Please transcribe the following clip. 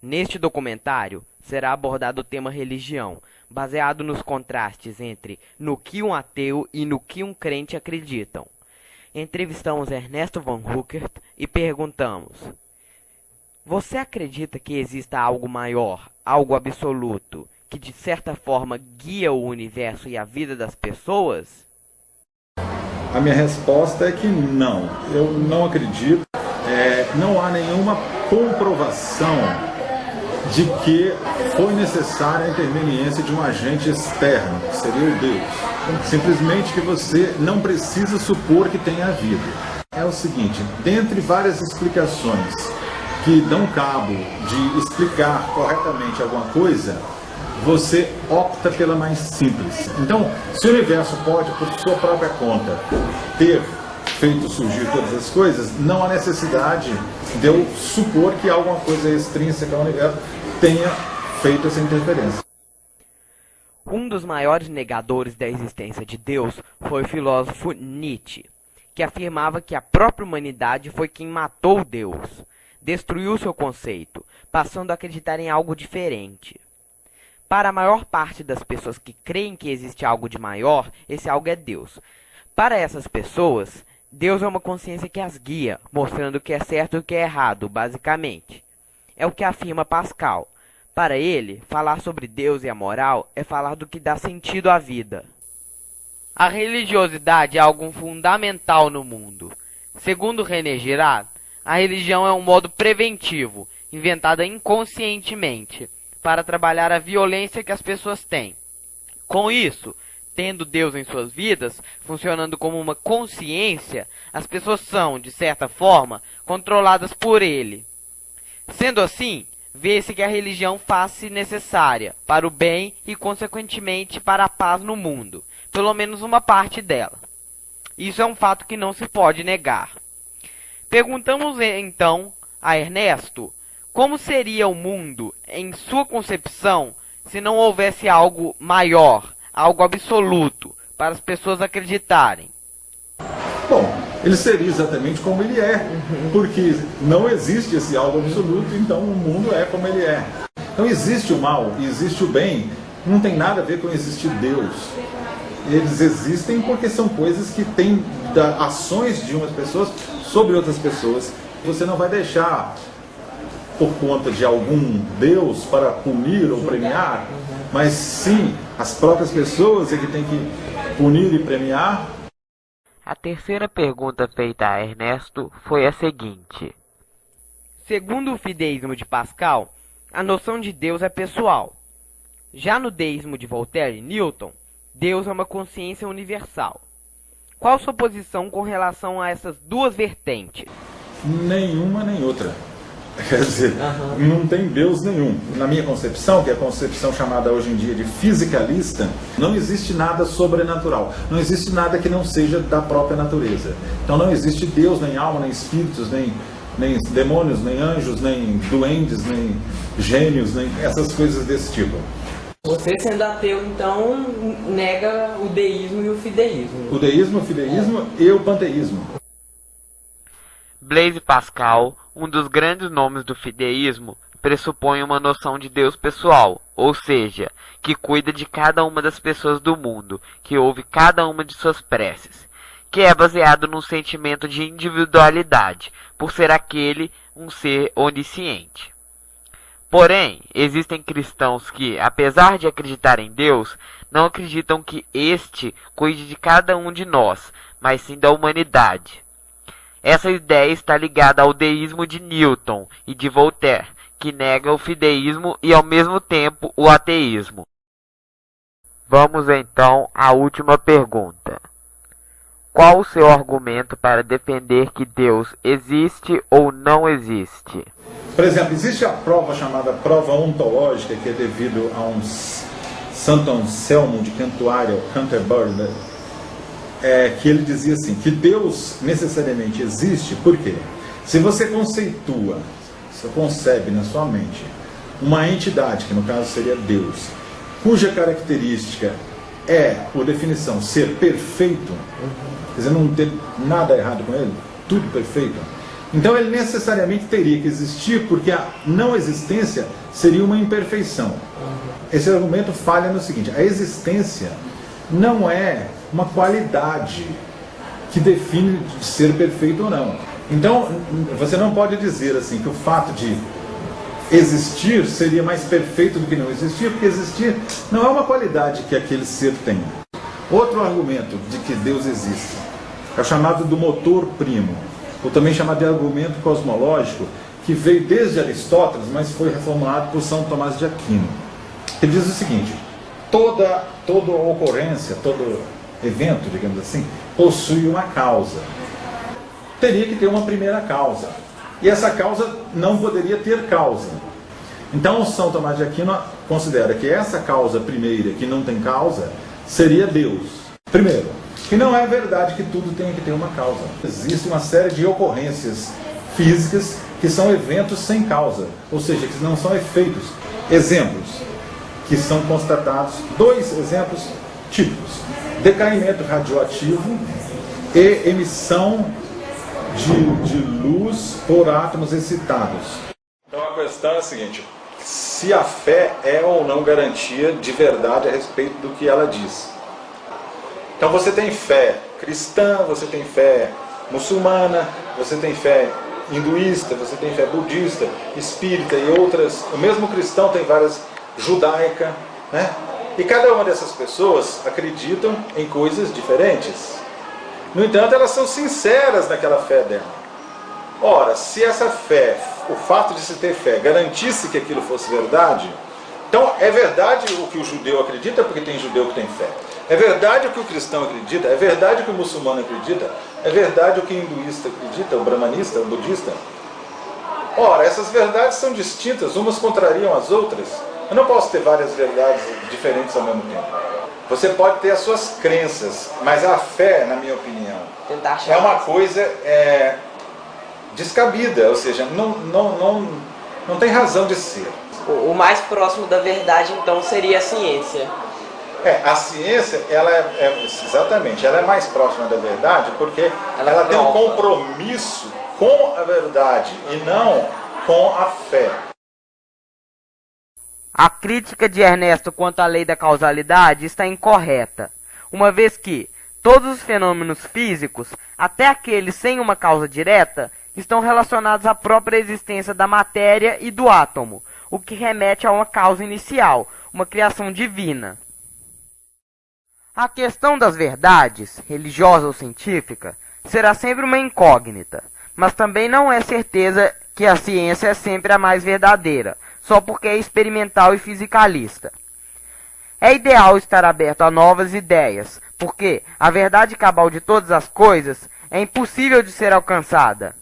Neste documentário, será abordado o tema religião, baseado nos contrastes entre no que um ateu e no que um crente acreditam. Entrevistamos Ernesto Van Hoockert e perguntamos: você acredita que exista algo maior, algo absoluto, que de certa forma guia o universo e a vida das pessoas? A minha resposta é que não. Eu não acredito. Não há nenhuma comprovação de que foi necessária a interveniência de um agente externo, que seria o Deus. Simplesmente que você não precisa supor que tenha vida. É o seguinte, dentre várias explicações que dão cabo de explicar corretamente alguma coisa, você opta pela mais simples. Então, se o universo pode, por sua própria conta, ter feito surgir todas as coisas, não há necessidade de eu supor que alguma coisa extrínseca ao universo tenha feito essa interferência. Um dos maiores negadores da existência de Deus foi o filósofo Nietzsche, que afirmava que a própria humanidade foi quem matou Deus, destruiu seu conceito, passando a acreditar em algo diferente. Para a maior parte das pessoas que creem que existe algo de maior, esse algo é Deus. Para essas pessoas, Deus é uma consciência que as guia, mostrando o que é certo e o que é errado, basicamente. É o que afirma Pascal. Para ele, falar sobre Deus e a moral é falar do que dá sentido à vida. A religiosidade é algo fundamental no mundo. Segundo René Girard, a religião é um modo preventivo, inventada inconscientemente, para trabalhar a violência que as pessoas têm. Com isso, tendo Deus em suas vidas, funcionando como uma consciência, as pessoas são, de certa forma, controladas por ele. Sendo assim, vê-se que a religião faz-se necessária para o bem e, consequentemente, para a paz no mundo, pelo menos uma parte dela. Isso é um fato que não se pode negar. Perguntamos então a Ernesto como seria o mundo, em sua concepção, se não houvesse algo maior, algo absoluto, para as pessoas acreditarem. Bom, ele seria exatamente como ele é, porque não existe esse algo absoluto, então o mundo é como ele é. Então existe o mal e existe o bem, não tem nada a ver com existir Deus. Eles existem porque são coisas que têm ações de umas pessoas sobre outras pessoas. Você não vai deixar por conta de algum Deus para punir ou premiar, mas sim as próprias pessoas é que tem que punir e premiar. A terceira pergunta feita a Ernesto foi a seguinte: segundo o fideísmo de Pascal, a noção de Deus é pessoal. Já no deísmo de Voltaire e Newton, Deus é uma consciência universal. Qual sua posição com relação a essas duas vertentes? Nenhuma nem outra. Quer dizer, não tem Deus nenhum. Na minha concepção, que é a concepção chamada hoje em dia de fisicalista, não existe nada sobrenatural. Não existe nada que não seja da própria natureza. Então não existe Deus, nem alma, nem espíritos, nem demônios, nem anjos, nem duendes, nem gênios, nem essas coisas desse tipo. Você, sendo ateu, então, nega o deísmo e o fideísmo. O deísmo, o fideísmo e o panteísmo. Blaise Pascal, um dos grandes nomes do fideísmo, pressupõe uma noção de Deus pessoal, ou seja, que cuida de cada uma das pessoas do mundo, que ouve cada uma de suas preces, que é baseado num sentimento de individualidade, por ser aquele um ser onisciente. Porém, existem cristãos que, apesar de acreditar em Deus, não acreditam que este cuide de cada um de nós, mas sim da humanidade. Essa ideia está ligada ao deísmo de Newton e de Voltaire, que nega o fideísmo e ao mesmo tempo o ateísmo. Vamos então à última pergunta. Qual o seu argumento para defender que Deus existe ou não existe? Por exemplo, existe a prova chamada prova ontológica, que é devido a um Santo Anselmo de Canterbury, que ele dizia assim, que Deus necessariamente existe, por quê? Se você conceitua, você concebe na sua mente uma entidade, que no caso seria Deus, cuja característica é, por definição, ser perfeito, quer dizer, não ter nada errado com ele, tudo perfeito, Então ele necessariamente teria que existir, porque a não existência seria uma imperfeição. Esse argumento falha no seguinte: a existência não é uma qualidade que define ser perfeito ou não. Então você não pode dizer assim que o fato de existir seria mais perfeito do que não existir, porque existir não é uma qualidade que aquele ser tem. Outro argumento de que Deus existe é o chamado do motor primo, ou também chamado de argumento cosmológico, que veio desde Aristóteles, mas foi reformulado por São Tomás de Aquino. Ele diz o seguinte: toda ocorrência, todo evento, digamos assim, possui uma causa. Teria que ter uma primeira causa. E essa causa não poderia ter causa. Então São Tomás de Aquino considera que essa causa primeira, que não tem causa, seria Deus. Primeiro, que não é verdade que tudo tenha que ter uma causa. Existe uma série de ocorrências físicas que são eventos sem causa, ou seja, que não são efeitos. Exemplos que são constatados, dois exemplos típicos: decaimento radioativo e emissão de luz por átomos excitados. Então a questão é a seguinte: se a fé é ou não garantia de verdade a respeito do que ela diz. Então você tem fé cristã, você tem fé muçulmana, você tem fé hinduísta, você tem fé budista, espírita e outras. O mesmo cristão tem várias, judaica, né? E cada uma dessas pessoas acreditam em coisas diferentes. No entanto, elas são sinceras naquela fé dela. Ora, se essa fé, o fato de se ter fé, garantisse que aquilo fosse verdade, então é verdade o que o judeu acredita, porque tem judeu que tem fé. É verdade o que o cristão acredita, é verdade o que o muçulmano acredita, é verdade o que o hinduísta acredita, o brahmanista, o budista. Ora, essas verdades são distintas, umas contrariam as outras. Eu não posso ter várias verdades diferentes ao mesmo tempo. Você pode ter as suas crenças, mas a fé, na minha opinião, é uma coisa descabida, ou seja, não tem razão de ser. O mais próximo da verdade, então, seria a ciência. A ciência, exatamente, ela é mais próxima da verdade porque ela tem um compromisso com a verdade e não com a fé. A crítica de Ernesto quanto à lei da causalidade está incorreta, uma vez que todos os fenômenos físicos, até aqueles sem uma causa direta, estão relacionados à própria existência da matéria e do átomo, o que remete a uma causa inicial, uma criação divina. A questão das verdades, religiosa ou científica, será sempre uma incógnita, mas também não é certeza que a ciência é sempre a mais verdadeira, só porque é experimental e fisicalista. É ideal estar aberto a novas ideias, porque a verdade cabal de todas as coisas é impossível de ser alcançada.